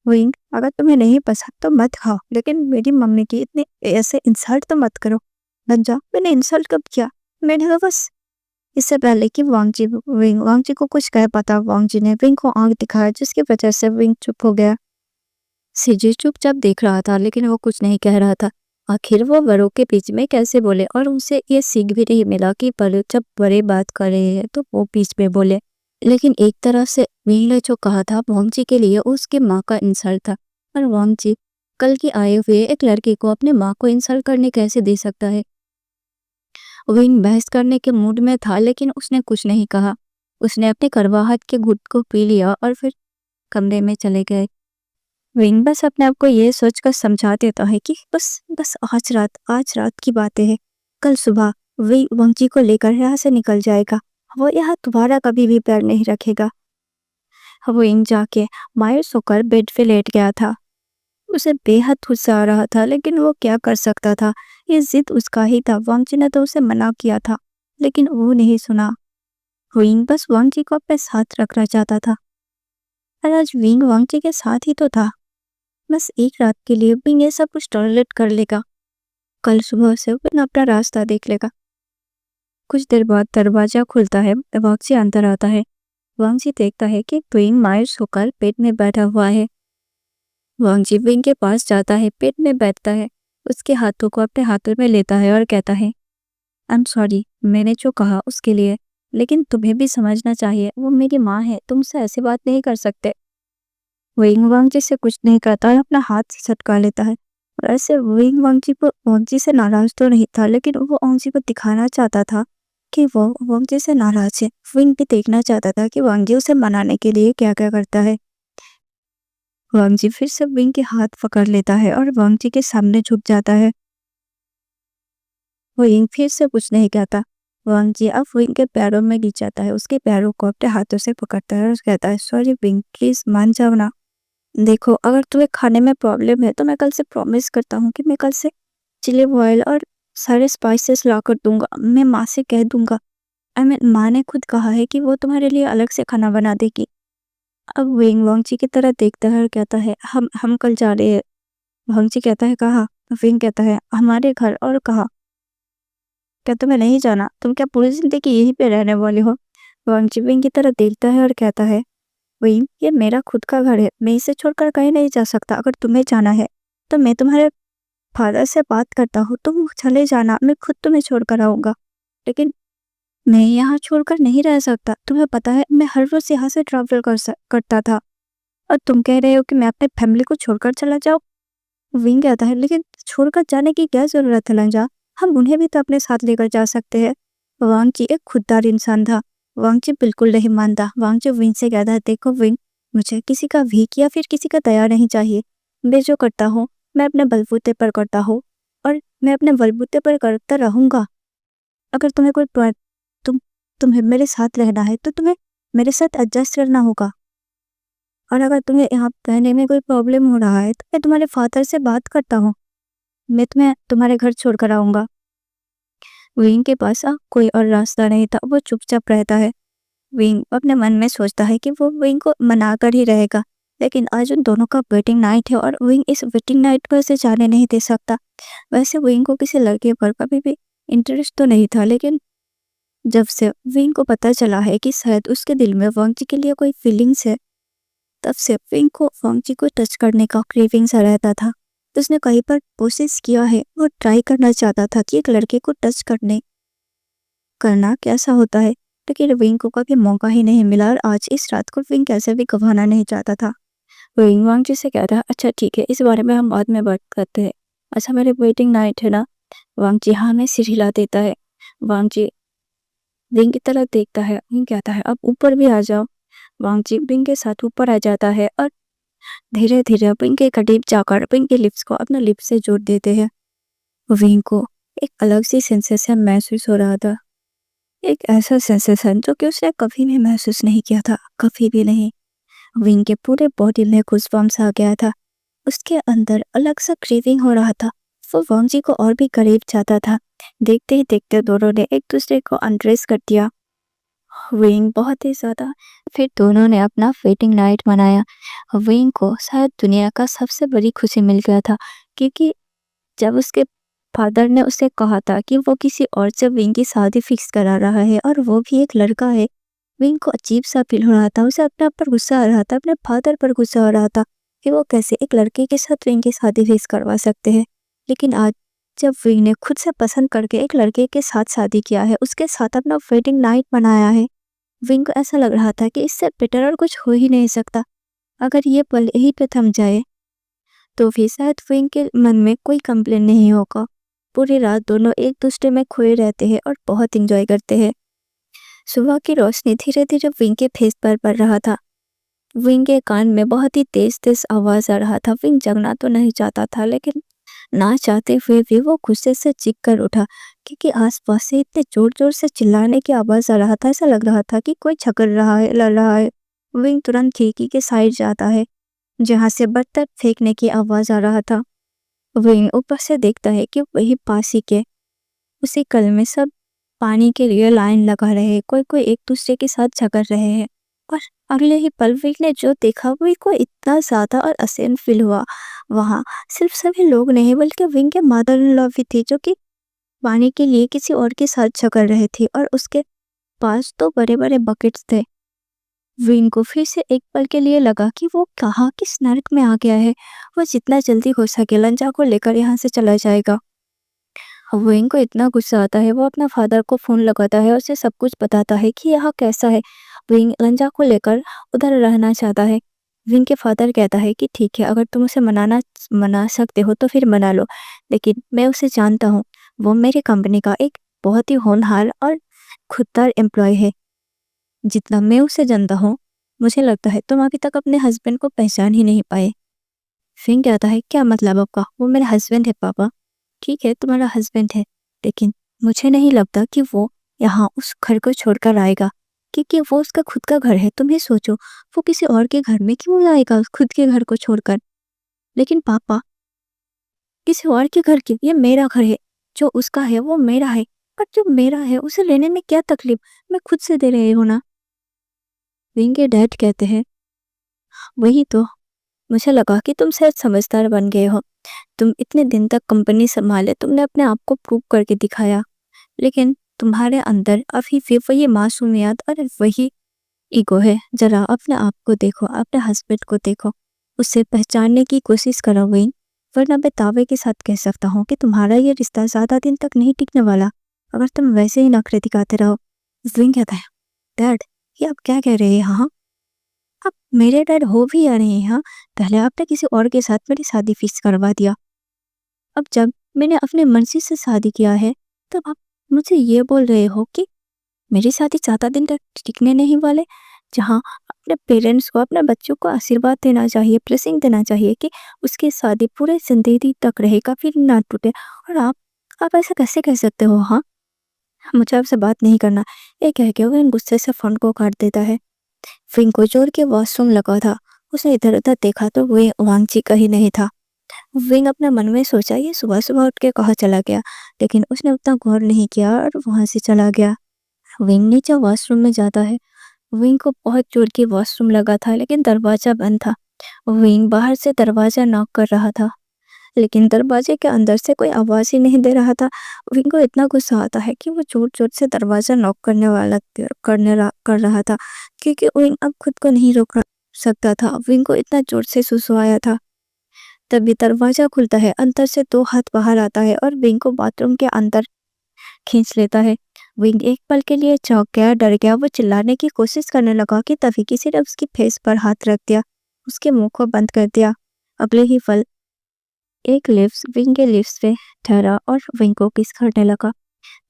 [SPEAKER 1] विंग अगर तुम्हें नहीं पसंद तो मत खाओ, लेकिन मेरी मम्मी की इतनी ऐसे इंसल्ट तो मत करो। लंजा मैंने इंसल्ट कब किया? मैंने तो बस इससे पहले कि वांगजी को कुछ कह पाता, वांगजी ने विंग को आंख दिखाया, जिसकी वजह से विंग चुप हो गया। सीजे चुपचाप देख रहा था, लेकिन वो कुछ नहीं कह रहा था। आखिर वो बड़ों के बीच में कैसे बोले, और उनसे ये सीख भी नहीं मिला कि पर जब बड़े बात कर रहे हैं तो वो बीच में बोले। लेकिन एक तरह से विंग ने जो कहा था वांगजी के लिए उसकी माँ का इंसल्ट था, और वांगजी कल की आए हुए एक लड़की को अपने माँ को इंसल्ट करने कैसे दे सकता है। विंग बहस करने के मूड में था, लेकिन उसने कुछ नहीं कहा। उसने अपने कड़वाहट के घुट को पी लिया और फिर कमरे में चले गए। विंग बस अपने आप को ये सोचकर समझा देता है कि बस बस आज रात की बातें हैं। कल सुबह विंग वांगजी को लेकर यहाँ से निकल जाएगा। वो यहाँ दोबारा कभी भी पैर नहीं रखेगा। विंग जाके मायूस होकर बेड पे लेट गया था। उसे बेहद गुस्सा आ रहा था, लेकिन वो क्या कर सकता था। ये जिद उसका ही था। वांगजी ने तो उसे मना किया था, लेकिन वो नहीं सुना। विंग बस वांगजी को अपने साथ रखना चाहता था, और आज विंग वांगजी के साथ ही तो था। बस एक रात के लिए विंग ये सब कुछ टॉलरेट कर लेगा। कल सुबह से विंग अपना रास्ता देख लेगा। कुछ देर बाद दरवाजा खुलता है। वांगजी अंदर आता है। वांगजी देखता है कि विंग मायूस होकर पेट में बैठा हुआ है। वांगजी विंग के पास जाता है, पेट में बैठता है, उसके हाथों को अपने हाथों में लेता है और कहता है, आई एम सॉरी, मैंने जो कहा उसके लिए, लेकिन तुम्हें भी समझना चाहिए, वो मेरी माँ है, तुमसे ऐसी बात नहीं कर सकते। विंग वांगजी से कुछ नहीं कहता और अपना हाथ से झटका लेता है। और ऐसे विंग वांगजी से नाराज तो नहीं था, लेकिन वो वांगजी को दिखाना चाहता था कि वो वांगजी से नाराज है। विंग भी देखना चाहता था कि वांगजी उसे मनाने के लिए क्या क्या करता है। वांगजी फिर से विंग के हाथ पकड़ लेता है और वांगजी के सामने झुक जाता है। विंग फिर से कुछ नहीं कहता। वांगजी अब विंग के पैरों में गिर जाता है, उसके पैरों को अपने हाथों से पकड़ता है और कहता है, सॉरी विंग, प्लीज मान जाओ ना। देखो, अगर तुम्हें खाने में प्रॉब्लम है तो मैं कल से प्रॉमिस करता हूँ कि मैं कल से चिली ऑयल और सारे स्पाइसेस ला कर दूंगा। मैं माँ से कह दूंगा। माँ ने खुद कहा है कि वो तुम्हारे लिए अलग से खाना बना देगी। अब विंग वांगजी की तरह देखता है और कहता है, हम कल जा रहे हैं। वांगजी कहता है, कहाँ? विंग कहता है, हमारे घर। और कहा, क्या तुम्हें नहीं जाना? तुम क्या पूरी जिंदगी यहीं पे रहने वाले हो? वांगजी विंग की तरह देखता है और कहता है, विंग, ये मेरा खुद का घर है, मैं इसे छोड़कर कहीं नहीं जा सकता। अगर तुम्हें जाना है तो मैं तुम्हारे फादर से बात करता हूँ, तुम चले जाना, मैं खुद तुम्हें छोड़कर आऊंगा। लेकिन मैं यहाँ छोड़कर नहीं रह सकता। तुम्हें पता है, मैं हर रोज यहाँ से ट्रैवल करता था, और तुम कह रहे हो कि मैं अपने फैमिली को छोड़कर चला जाऊँ? विंग कहता है, लेकिन छोड़कर जाने की क्या जरूरत है लंजा? हम उन्हें भी तो अपने साथ लेकर जा सकते हैं। वांगजी एक खुददार इंसान था। वांगजी बिल्कुल नहीं मानता। वांगजी विंग से कहता है, देखो विंग, मुझे किसी का भीख या फिर किसी का दया नहीं चाहिए। मैं जो करता हूँ मैं अपने बलबूते पर करता हूँ, और मैं अपने बलबूते पर करता रहूंगा। अगर तुम्हें तुम्हें मेरे साथ रहना है तो तुम्हें मेरे साथ एडजस्ट करना होगा। और अगर तुम्हें यहाँ रहने में कोई प्रॉब्लम हो रहा है तो मैं तुम्हारे फादर से बात करता हूँ। मैं तुम्हें तुम्हारे घर छोड़कर आऊंगा। विंग के पास कोई और रास्ता नहीं था। वो चुपचाप रहता है। विंग अपने मन में सोचता है कि वो विंग को मना कर ही रहेगा, लेकिन आज उन दोनों का वेडिंग नाइट है और विंग इस वेडिंग नाइट को ऐसे जाने नहीं दे सकता। वैसे विंग को किसी लड़के पर कभी भी इंटरेस्ट तो नहीं था, लेकिन जब से विंग को पता चला है कि शायद उसके दिल में वांगजी के लिए कोई फीलिंग्स है, तब से विंग को वांगजी को टच करने का क्रेविंग सा रहता था। तो उसने कई बार कोशिश किया है। वो ट्राई करना चाहता था कि एक लड़के को टच करना कैसा होता है, लेकिन विंग को कभी मौका ही नहीं मिला, और आज इस रात को विंग कैसे भी गंवाना नहीं चाहता था। विंग वांगजी से कहता है, अच्छा ठीक है, इस बारे में हम बाद में बात करते हैं। अच्छा, मेरे वेडिंग नाइट है ना? वांगजी हाँ में सिर हिला देता है। वांगजी विंग की तरफ देखता है। विंग कहता है, अब ऊपर भी आ जाओ। वांगजी विंग के साथ ऊपर आ जाता है और धीरे धीरे विंग के करीब जाकर विंग के लिप्स को अपने लिप्स से जोड़ देते हैं। विंग को एक अलग सी सेंसेशन महसूस हो रहा था। एक ऐसा सेंसेशन जो कि उसने कभी भी महसूस नहीं किया था, कभी भी नहीं। विंग के पूरे बॉडी में गूज़बम्प्स आ गया था। उसके अंदर अलग सा क्रेविंग हो रहा था। वो वांगजी को और भी करीब चाहता था। देखते ही देखते दोनों ने एक दूसरे को अनड्रेस कर दिया। विंग बहुत ही ज़्यादा। फिर दोनों ने अपना वेडिंग नाइट मनाया। विंग को शायद दुनिया का सबसे बड़ी खुशी मिल गया था, क्योंकि जब उसके फादर ने उसे कहा था कि वो किसी और से विंग की शादी फिक्स करा रहा है, और वो भी एक लड़का है, विंग को अजीब सा फील हो रहा था। उसे अपने आप पर गुस्सा आ रहा था, अपने फादर पर गुस्सा आ रहा था कि वो कैसे एक लड़के के साथ विंग की शादी फिक्स करवा सकते हैं। लेकिन आज जब विंग ने खुद से पसंद करके एक लड़के के साथ शादी किया है, उसके साथ अपना वेडिंग नाइट मनाया है, विंग को ऐसा लग रहा था कि इससे बेटर और कुछ हो ही नहीं सकता। अगर ये पल यहीं पे थम जाए तो भी शायद विंग के मन में कोई कंप्लेन नहीं होगा। पूरी रात दोनों एक दूसरे में खोए रहते हैं और बहुत इंजॉय करते हैं। सुबह की रोशनी धीरे धीरे विंग के फेस पर पड़ रहा था। विंग के कान में बहुत ही तेज तेज आवाज आ रहा था। विंग जगना तो नहीं चाहता था, लेकिन ना चाहते हुए भी वो गुस्से से चीख कर उठा, क्योंकि आसपास से इतने जोर जोर से चिल्लाने की आवाज आ रहा था। ऐसा लग रहा था कि कोई झगड़ रहा है, लड़ रहा है। विंग तुरंत खिड़की के साइड जाता है जहाँ से बर्तन फेंकने की आवाज आ रहा था। विंग ऊपर से देखता है कि वही पास ही के उसी कल में सब पानी के लिए लाइन लगा रहे हैं, कोई कोई एक दूसरे के साथ झगड़ रहे हैं। और अगले ही पल विंग ने जो देखा वही को इतना ज्यादा और असेन फील हुआ। वहाँ सिर्फ सभी लोग नहीं बल्कि विंग के मदर इन लॉ भी थे, जो कि पानी के लिए किसी और के साथ झगड़ रहे थे और उसके पास तो बड़े बड़े बकेट्स थे। विंग को फिर से एक पल के लिए लगा कि वो कहाँ किस नर्क में आ गया है। वो जितना जल्दी हो सके लंजा को लेकर यहाँ से चला जाएगा। विंग को इतना गुस्सा आता है, वो अपना फादर को फोन लगाता है और उसे सब कुछ बताता है कि यहाँ कैसा है। विंग लंजा को लेकर उधर रहना चाहता है। विंग के फादर कहता है कि ठीक है, अगर तुम उसे मना सकते हो तो फिर मना लो, लेकिन मैं उसे जानता हूँ। वो मेरी कंपनी का एक बहुत ही होनहार और खुददार एम्प्लॉय है। जितना मैं उसे जानता हूँ, मुझे लगता है तुम अभी तक अपने हस्बैंड को पहचान ही नहीं पाए। फिंग कहता है, क्या मतलब आपका? वो मेरा हस्बैंड है पापा। ठीक है, तुम्हारा हस्बैंड है, लेकिन मुझे नहीं लगता कि वो यहाँ उस घर को छोड़कर आएगा, क्योंकि वो उसका खुद का घर है। तुम ही सोचो, वो किसी और के घर में क्यों आएगा खुद के घर को छोड़कर? लेकिन पापा, किसी और के घर क्यों? ये मेरा घर है। जो उसका है वो मेरा है, पर जो मेरा है उसे लेने में क्या तकलीफ? मैं खुद से दे रही हूँ ना। विंग के डैड कहते हैं, वही तो, मुझे लगा कि तुम शायद समझदार बन गए हो। तुम इतने दिन तक कंपनी संभाले, तुमने अपने आप को प्रूव करके दिखाया, लेकिन तुम्हारे अंदर अभी भी वही मासूमियत और वही ईगो है। जरा अपने आप को देखो, अपने हस्बैंड को देखो, उसे पहचानने की कोशिश करो विंग, वरना मैं दावे के साथ कह सकता हूँ कि तुम्हारा ये रिश्ता ज्यादा दिन तक नहीं टिकने वाला, अगर तुम वैसे ही नखरे दिखाते रहो। विंग कहता है, डैड, ये आप क्या कह रहे हैं? हाँ, आप मेरे डैड हो भी या नहीं? हाँ, पहले आपने किसी और के साथ मेरी शादी फिक्स करवा दिया, अब जब मैंने अपने मर्जी से शादी किया है तब आप मुझे ये बोल रहे हो कि मेरी शादी ज्यादा दिन तक टिकने नहीं वाले। जहाँ अपने पेरेंट्स को, अपने बच्चों को आशीर्वाद देना चाहिए, ब्लेसिंग देना चाहिए कि उसकी शादी पूरे जिंदगी तक रहेगा, फिर ना टूटे, और आप ऐसा कैसे कह सकते हो? हाँ, मुझे आपसे बात नहीं करना। ये कह के वो गुस्से से फोन को काट देता है। फिंग को जोर के वॉशरूम लगा था। उसने इधर उधर देखा तो वह वांगची का ही नहीं था। विंग अपने मन में सोचा, ये सुबह सुबह उठ के कहाँ चला गया, लेकिन उसने उतना गौर नहीं किया और वहां से चला गया। विंग नीचे वॉशरूम में जाता है। विंग को बहुत जोर की वॉशरूम लगा था, लेकिन दरवाजा बंद था। विंग बाहर से दरवाजा नॉक कर रहा था, लेकिन दरवाजे के अंदर से कोई आवाज ही नहीं दे रहा था। विंग को इतना गुस्सा आता है कि वो जोर जोर से दरवाजा नॉक कर रहा था, क्योंकि विंग अब खुद को नहीं सकता था। विंग को इतना जोर से सुसुआया था। तभी दरवाजा खुलता है, अंदर से दो हाथ बाहर आता है और विंग को बाथरूम के अंदर खींच लेता है। विंग एक पल के लिए चौंक गया, डर गया। वो चिल्लाने की कोशिश करने लगा कि तभी किसी ने उसकी फेस पर हाथ रख दिया, उसके मुंह को बंद कर दिया। अगले ही पल एक लिप्स विंग के लिप्स पे ठहरा और विंग को किस करने लगा।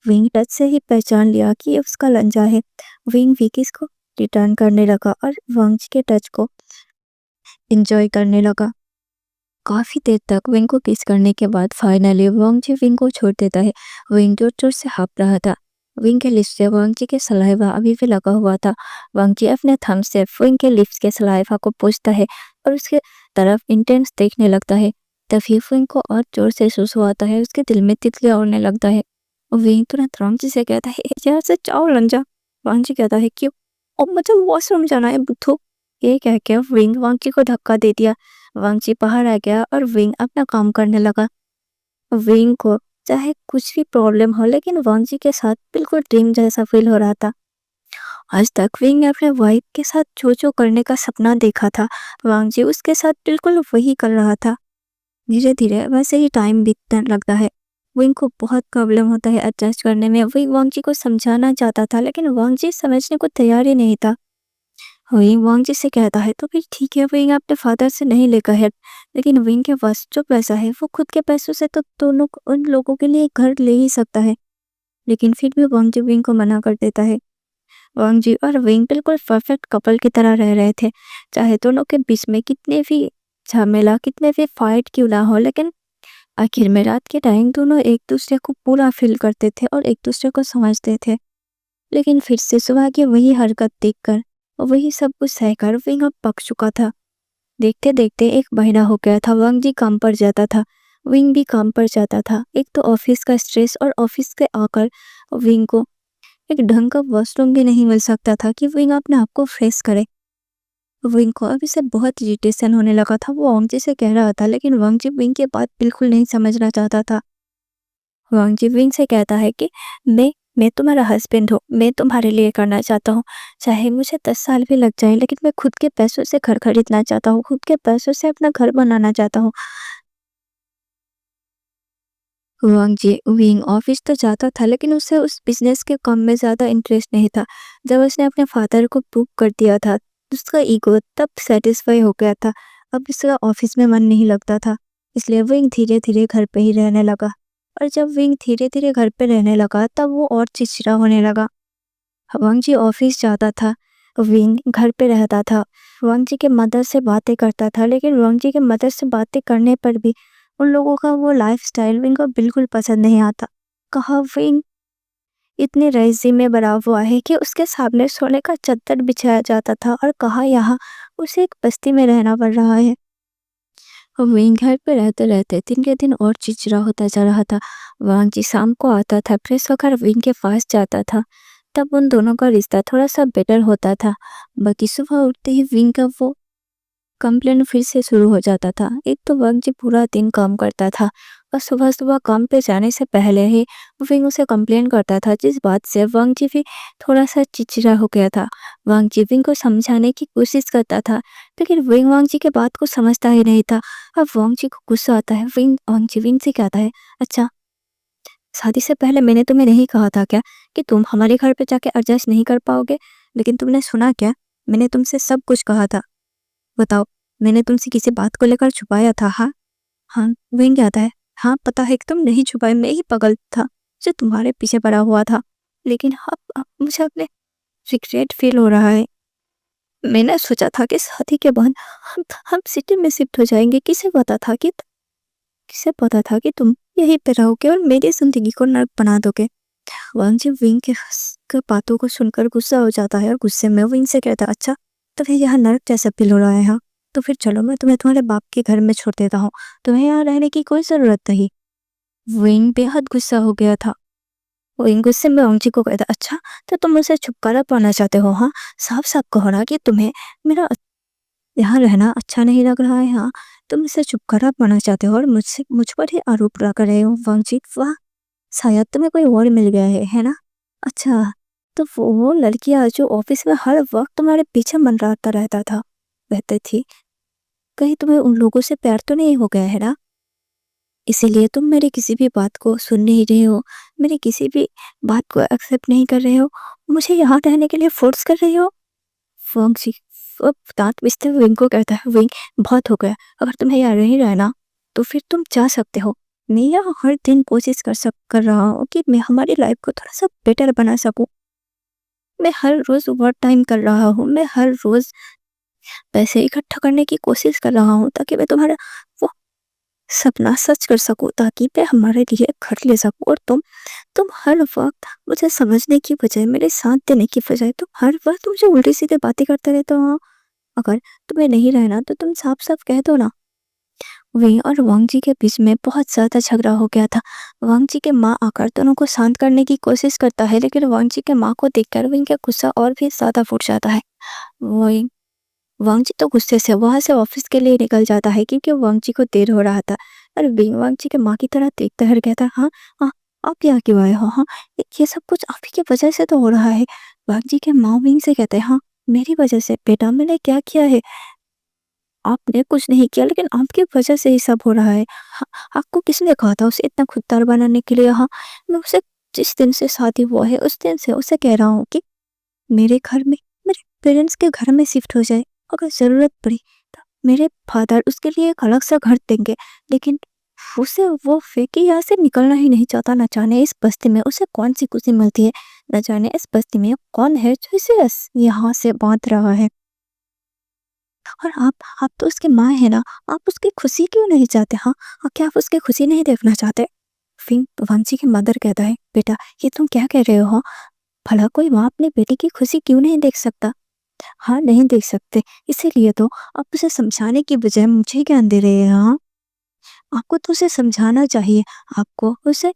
[SPEAKER 1] विंग टच से ही पहचान लिया कि ये उसका लंजा है। विंग भी किस को रिटर्न करने लगा और वांग के टच को एंजॉय करने लगा। काफी देर तक विंग को किस करने के बाद फाइनली वांग जी विंग को छोड़ देता है। विंग जोर जोर से हाँफ रहा था। विंग के लिप्स से वांग जी के सलाइवा अभी भी लगा हुआ था। वांग जी अपने थंब से विंग के लिप्स के सलाइवा को पोंछता है और उसके तरफ इंटेंस देखने लगता है। तभी विंग को और जोर से सुसुआता है, उसके दिल में तितलियां उड़ने लगता है। विंग तुरंत वांग जी से कहता है, यहाँ से जाओ लंजा। वांग जी कहता है, क्यों? और मुझे वॉशरूम जाना है बुद्धू। ये कह के विंग वांग जी को धक्का दे दिया। वांग जी बाहर आ गया और विंग अपना काम करने लगा। विंग को चाहे कुछ भी प्रॉब्लम हो, लेकिन वांग जी के साथ बिल्कुल ड्रीम जैसा फील हो रहा था। आज तक विंग ने अपने वाइफ के साथ जो जो करने का सपना देखा था, वांग जी उसके साथ बिल्कुल वही कर रहा था। धीरे धीरे वैसे ही टाइम बीतने लगता है। विंग को बहुत प्रॉब्लम होता है एडजस्ट करने में। विंग वांग जी को समझाना चाहता था, लेकिन वांग जी समझने को तैयार ही नहीं था। विंग वांग जी से कहता है, तो फिर ठीक है, विंग अपने फादर से नहीं लेकर है, लेकिन विंग के पास जो पैसा है वो खुद के पैसों से तो दोनों उन लोगों के लिए घर ले ही सकता है। लेकिन फिर भी वांग जी विंग को मना कर देता है। वांग जी और विंग बिल्कुल परफेक्ट कपल की तरह रह रहे थे। चाहे दोनों के बीच में कितने भी झमेला, कितने भी फाइट क्यों ना हो, लेकिन आखिर में रात के टाइम दोनों एक दूसरे को पूरा फील करते थे और एक दूसरे को समझते थे। लेकिन फिर से सुबह की वही हरकत देखकर और वही सब कुछ सहकर विंग अब पक चुका था। देखते देखते 1 महीना हो गया था। वांग जी काम पर जाता था, विंग भी काम पर जाता था। एक तो ऑफिस का स्ट्रेस और ऑफिस के आकर विंग को एक ढंग का वॉशरूम भी नहीं मिल सकता था कि विंग अपने आप को फ्रेश करे। विंग को अब इसे बहुत इरिटेशन होने लगा था। वो वांग जी से कह रहा था, लेकिन वांग जी विंग की बात बिल्कुल नहीं समझना चाहता था। वांग जी विंग से कहता है कि मैं तुम्हारा हस्बैंड हूँ, मैं तुम्हारे लिए करना चाहता हूँ, चाहे मुझे 10 साल भी लग जाए, लेकिन मैं खुद के पैसों से घर खरीदना चाहता हूँ, खुद के पैसों से अपना घर बनाना चाहता हूँ। वांग जी विंग ऑफिस तो जाता था, लेकिन उसे उस बिजनेस के काम में ज़्यादा इंटरेस्ट नहीं था। जब उसने अपने फादर को प्रूव कर दिया था, उसका ईगो तब सेटिस्फाई हो गया था। अब उसका ऑफिस में मन नहीं लगता था, इसलिए विंग धीरे धीरे घर पे ही रहने लगा। और जब विंग धीरे धीरे घर पे रहने लगा, तब वो और चिड़चिड़ा होने लगा। वांग जी ऑफिस जाता था, विंग घर पे रहता था। वांग जी के मदर से बातें करता था, लेकिन वांग जी के मदर से बातें करने पर भी उन लोगों का वो लाइफस्टाइल विंग को बिल्कुल पसंद नहीं आता। कहा विंग इतने रईसी में बड़ा हुआ है कि उसके सामने सोने का चद्दर बिछाया जाता था, और कहा यहाँ उसे एक बस्ती में रहना पड़ रहा है। विंग घर पे रहते रहते दिन के दिन और चिड़चिड़ा होता जा रहा था। वांग जी शाम को आता था, फ्रेश होकर विंग के पास जाता था। तब उन दोनों का रिश्ता थोड़ा सा बेटर होता था। बाकी सुबह उठते ही विंग का वो कंप्लेन फिर से शुरू हो जाता था। एक तो वंग जी पूरा दिन काम करता था, और सुबह सुबह काम पे जाने से पहले ही विंग उसे कंप्लेन करता था, जिस बात से वंग जी भी थोड़ा सा चिड़चिड़ा हो गया था। वंग जी विंग को समझाने की कोशिश करता था, लेकिन विंग वंग जी के बात को समझता ही नहीं था। अब वंग जी को गुस्सा आता है। वंग जी विंग से कहता है, अच्छा, शादी से पहले मैंने तुम्हें नहीं कहा था क्या कि तुम हमारे घर पे जाके एडजस्ट नहीं कर पाओगे? लेकिन तुमने सुना क्या? मैंने तुमसे सब कुछ कहा था। बताओ, मैंने तुमसे किसी बात को लेकर छुपाया था? हाँ हाँ, विंग आता है। हाँ, पता है कि तुम नहीं छुपाए, मैं ही पागल था जो तुम्हारे पीछे पड़ा हुआ था। लेकिन अब मुझे अपने रिग्रेट फील हो रहा है। मैंने सोचा था कि शादी के बाद हम सिटी में शिफ्ट हो जाएंगे। किसे पता था कि तुम यहीं पे रहोगे और मेरी जिंदगी को नर्क बना दोगे। वांग जी विंग के बातों को सुनकर गुस्सा हो जाता है, और गुस्से में विंग से कहता है, अच्छा, तो फिर यहाँ नर्क जैसा फील हो रहा है? हाँ, तो फिर चलो, मैं तुम्हें तुम्हारे बाप के घर में छोड़ देता हूँ, तुम्हें यहाँ रहने की कोई जरूरत नहीं। विंग बेहद गुस्सा हो गया था। विंग गुस्से में वांग जी को कहता, अच्छा, तो तुम मुझसे छुटकारा पाना चाहते हो? हाँ, साफ साफ कहो ना कि तुम्हें मेरा यहाँ रहना अच्छा नहीं लग रहा है। हाँ, तुम मुझसे छुटकारा पाना चाहते हो और मुझ पर ही आरोप लगा रहे हो। वांग जी, वाह, शायद तुम्हें कोई और मिल गया है ना? अच्छा, तो वो लड़कियां जो ऑफिस में हर वक्त तुम्हारे पीछे मंडराता रहता था रहती थी, कहीं तुम्हें उन लोगों से प्यार तो नहीं हो गया है ना? इसीलिए तुम मेरी किसी भी बात को सुन नहीं रहे हो, मेरी किसी भी बात को एक्सेप्ट नहीं कर रहे हो, मुझे यहाँ रहने के लिए फोर्स कर रहे हो। फोंग जी अब दांत पिसते हुए विंग को कहता है, विंग, बहुत हो गया। अगर तुम्हें यहाँ नहीं रहना तो फिर तुम जा सकते हो। मैं यहाँ हर दिन कोशिश कर रहा हूँ कि मैं हमारी लाइफ को थोड़ा सा बेटर बना सकूं। मैं हर रोज ओवर टाइम कर रहा हूँ, मैं हर रोज पैसे इकट्ठा करने की कोशिश कर रहा हूँ, ताकि मैं तुम्हारा वो सपना सच कर सकूं, ताकि मैं हमारे लिए घर ले सकूं। और तुम हर वक्त मुझे समझने की बजाय, मेरे साथ देने की बजाय, तुम हर वक्त मुझे उल्टी सीधे बातें करते रहते हो। अगर तुम्हें नहीं रहना तो तुम साफ साफ कह दो ना। विंग और वांग जी के बीच में बहुत ज्यादा झगड़ा हो गया था। वांग जी के माँ आकर दोनों को शांत करने की कोशिश करता है, लेकिन वांग जी के माँ को देखकर विंग का गुस्सा और भी ज्यादा फूट जाता है। वही वांग जी तो गुस्से से वहां से ऑफिस के लिए निकल जाता है, क्योंकि वांग जी को देर हो रहा था। और विंग वांग जी के माँ की तरह देखता है और कहता है, हाँ हाँ, आप यहाँ क्यों आए हो? हाँ, ये सब कुछ आप ही की वजह से तो हो रहा है। वांग जी के माँ विंग से कहते हैं, हाँ, मेरी वजह से? बेटा, मैंने क्या किया है? आपने कुछ नहीं किया, लेकिन आपकी वजह से ही सब हो रहा है। आपको किसने कहा था उसे इतना खुददार बनाने के लिए? हाँ, मैं उसे जिस दिन से शादी हुआ है उस दिन से उसे कह रहा हूँ कि मेरे घर में, मेरे पेरेंट्स के घर में शिफ्ट हो जाए। अगर ज़रूरत पड़ी तो मेरे फादर उसके लिए एक अलग सा घर देंगे, लेकिन उसे वो फेंके यहाँ से निकलना ही नहीं चाहता। न जाने इस बस्ती में उसे कौन सी खुशी मिलती है, न जाने इस बस्ती में कौन है जो इसे यहाँ से बांध रहा है। और आप तो उसकी माँ है ना, आप उसकी खुशी क्यों नहीं चाहते? हाँ, क्या आप उसकी खुशी नहीं देखना चाहते? फिर वंशी की मदर कहता है, बेटा, ये तुम क्या कह रहे हो? हाँ, भला कोई माँ अपनी बेटी की खुशी क्यों नहीं देख सकता? हाँ नहीं देख सकते। इसीलिए तो आप उसे समझाने की बजाय मुझे ज्ञान दे रहे हैं। हाँ, आपको तो उसे समझाना चाहिए, आपको उसे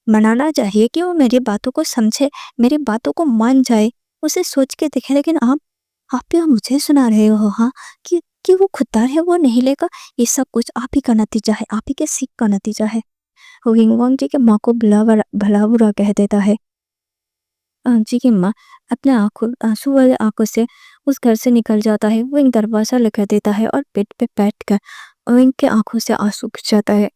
[SPEAKER 1] मनाना चाहिए कि वो मेरी बातों को समझे, मेरी बातों को मान जाए, उसे सोच के देखे। लेकिन आप यहाँ मुझे सुना रहे हो, हाँ, कि वो खुददार है, वो नहीं लेगा। ये सब कुछ आप ही का नतीजा है, आप ही के सीख का नतीजा है। वो हिंगवांग जी के माँ को भला बुरा कह देता है। जी की माँ अपने आंसू वाले आंखों से उस घर से निकल जाता है। विंग दरवाजा लगा देता है और बेड पे बैठ कर विंग के आंखों से आंसू गिर जाता है।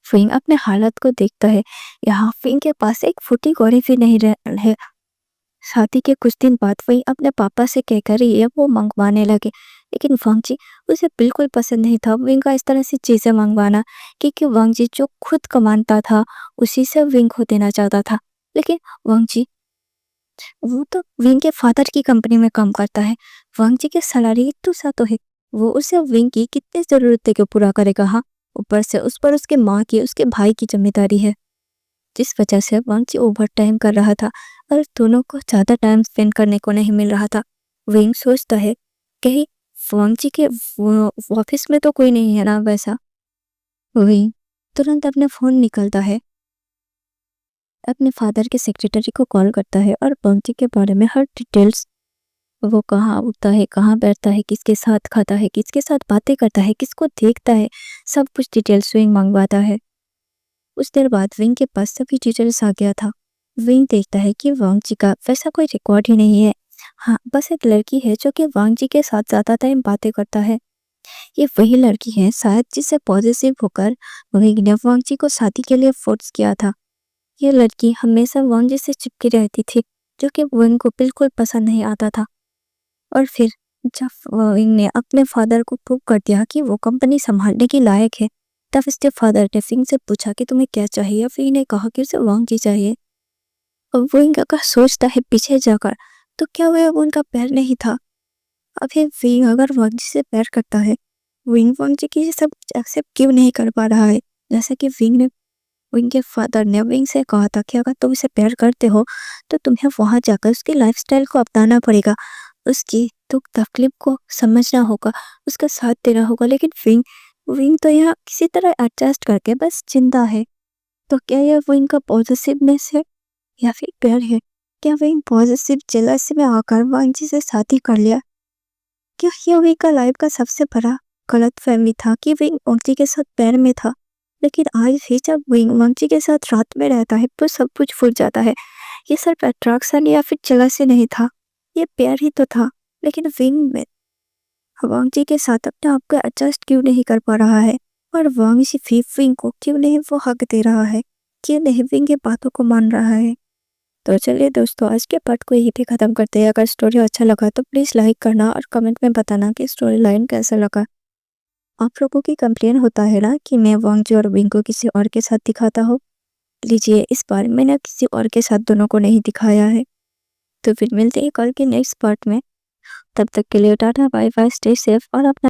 [SPEAKER 1] विंग अपने हालत को देखता है। यहाँ विंग के पास एक फूटी कौड़ी भी नहीं है। शादी के कुछ दिन बाद वही अपने पापा से कहकर ये वो मंगवाने लगे। लेकिन वांग जी उसे बिल्कुल पसंद नहीं था विंग का इस तरह से चीजें मंगवाना, क्योंकि वांग जी जो खुद कमाता था उसी से विंग को देना चाहता था। लेकिन वांग जी वो तो विंग के फादर की कंपनी में काम करता है। वांग जी की सैलरी इतनी सा तो है, वो उसे विंग की कितनी जरूरतें क्यों पूरा करेगा। हाँ, ऊपर से उस पर उसके माँ की उसके भाई की जिम्मेदारी है, जिस वजह से वांग जी ओवर टाइम कर रहा था और दोनों को ज्यादा टाइम स्पेंड करने को नहीं मिल रहा था। विंग सोचता है कहीं वांग जी के ऑफिस में तो कोई नहीं है ना वैसा। विंग तुरंत अपने फोन निकलता है, अपने फादर के सेक्रेटरी को कॉल करता है और वांग जी के बारे में हर डिटेल्स, वो कहाँ उठता है, कहाँ बैठता है, किसके साथ खाता है, किसके साथ बातें करता है, किसको देखता है, सब कुछ डिटेल्स विंग मंगवाता है। कुछ देर बाद विंग के पास सभी डिटेल्स आ गया था। विंग देखता है कि वांग जी का वैसा कोई रिकॉर्ड ही नहीं है। हाँ, बस एक लड़की है जो कि वांग जी के साथ ज्यादा टाइम बातें करता है। ये वही लड़की है शायद जिससे पॉजिटिव होकर विंग ने वांग जी को शादी के लिए फोर्स किया था। ये लड़की हमेशा वांग जी से चिपकी रहती थी, जो कि विंग को बिल्कुल पसंद नहीं आता था। और फिर जब विंग ने अपने फादर को प्रूव कर दिया कि वो कंपनी संभालने के लायक है, तब उसके फादर ने विंग से पूछा कि तुम्हें क्या चाहिए। विंग ने कहा कि उसे वांग जी चाहिए। और विंग अगर सोचता है पीछे जाकर, तो क्या वह उनका पैर नहीं था। अभी विंग अगर वांग जी से प्यार करता है, विंग वांग जी की ये सब एक्सेप्ट क्यों नहीं कर पा रहा है। जैसा कि विंग के फादर ने विंग से कहा था कि अगर तुम उसे प्यार करते हो तो तुम्हें वहां जाकर उसकी लाइफस्टाइल को अपनाना पड़ेगा, उसकी दुख तकलीफ को समझना होगा, उसका साथ देना होगा। लेकिन विंग विंग तो यहाँ किसी तरह एडजस्ट करके बस जिंदा है। तो क्या यह विंग का पॉजिटिवनेस है या फिर प्यार है? क्या विंग पॉजिटिव जेलसी में आकर वांग जी से शादी कर लिया? क्या यह विंग का लाइफ का सबसे बड़ा गलत फहमी था कि विंग वांग जी के साथ प्यार में था? लेकिन आज भी जब विंग वांग जी के साथ रात में रहता है तो सब कुछ भूल जाता है। ये सिर्फ अट्रैक्शन या फिर जेलसी नहीं था, ये प्यार ही तो था। लेकिन विंग में वांग जी के साथ अपने आप को एडजस्ट क्यों नहीं कर पा रहा है? और वांग जी भी विंग को क्यों नहीं वो हक दे रहा है, क्यों नहीं विंग की बातों को मान रहा है? तो चलिए दोस्तों, आज के पार्ट को यहीं पे खत्म करते हैं। अगर स्टोरी अच्छा लगा तो प्लीज लाइक करना और कमेंट में बताना कि स्टोरी लाइन कैसा लगा। आप लोगों की कंप्लेन होता है ना कि मैं वांग जी और विंग को किसी और के साथ दिखाता हूँ। लीजिए, इस बार मैंने किसी और के साथ दोनों को नहीं दिखाया है। तो फिर मिलते हैं कल के नेक्स्ट पार्ट में। तब तक के लिए tata bye bye, stay safe और अपना